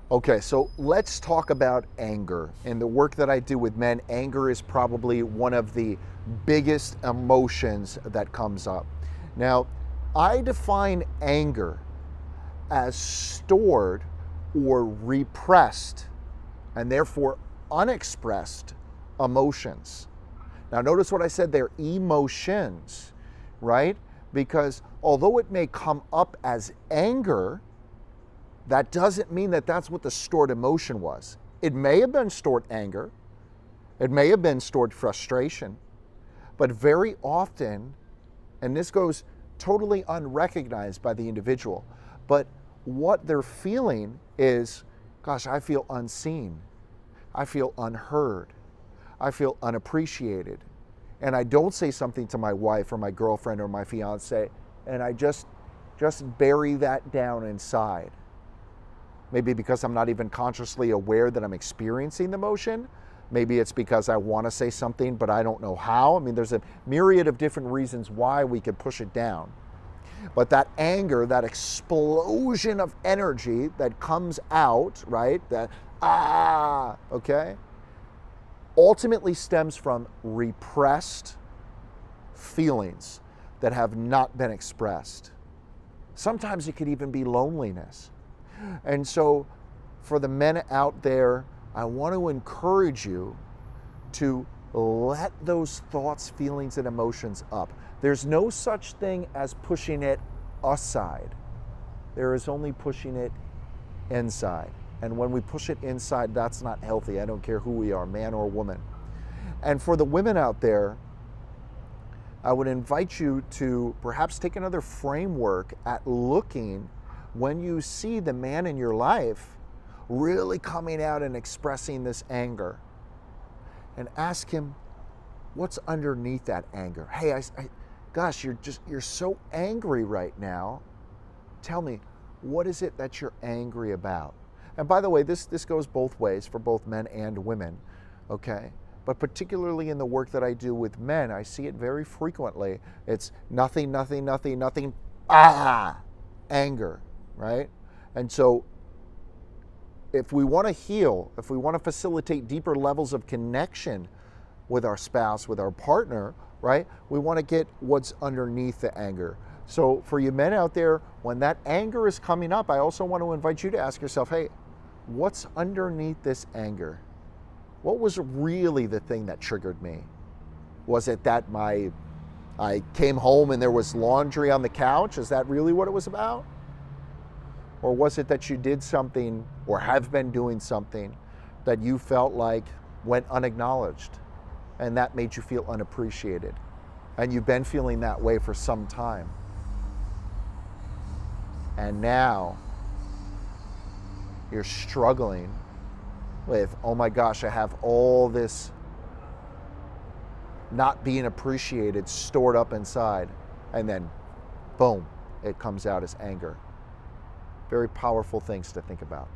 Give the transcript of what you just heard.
Okay, so let's talk about anger. In the work that I do with men, anger is probably one of the biggest emotions that comes up. Now, I define anger as stored or repressed and therefore unexpressed emotions. Now, notice what I said there, emotions, right? Because although it may come up as anger, that doesn't mean that that's what the stored emotion was. It may have been stored anger, it may have been stored frustration, but very often, and this goes totally unrecognized by the individual, but what they're feeling is, gosh, I feel unseen, I feel unheard, I feel unappreciated. And I don't say something to my wife or my girlfriend or my fiance, and I just bury that down inside. Maybe because I'm not even consciously aware that I'm experiencing the emotion. Maybe it's because I want to say something, but I don't know how. I mean, there's a myriad of different reasons why we could push it down. But that anger, that explosion of energy that comes out, right? That, okay? Ultimately stems from repressed feelings that have not been expressed. Sometimes it could even be loneliness. And so for the men out there, I want to encourage you to let those thoughts, feelings, and emotions up. There's no such thing as pushing it aside. There is only pushing it inside. And when we push it inside, that's not healthy. I don't care who we are, man or woman. And for the women out there, I would invite you to perhaps take another framework at looking when you see the man in your life really coming out and expressing this anger, and ask him, what's underneath that anger? Hey, gosh, you're so angry right now. Tell me, what is it that you're angry about? And by the way, this goes both ways for both men and women, okay? But particularly in the work that I do with men, I see it very frequently. It's nothing, nothing, nothing, nothing, anger. Right? And so if we want to heal, if we want to facilitate deeper levels of connection with our spouse, with our partner, right? We want to get what's underneath the anger. So for you men out there, when that anger is coming up, I also want to invite you to ask yourself, hey, what's underneath this anger? What was really the thing that triggered me? Was it that I came home and there was laundry on the couch? Is that really what it was about? Or was it that you did something or have been doing something that you felt like went unacknowledged and that made you feel unappreciated? And you've been feeling that way for some time. And now you're struggling with, oh my gosh, I have all this not being appreciated stored up inside. And then, boom, it comes out as anger. Very powerful things to think about.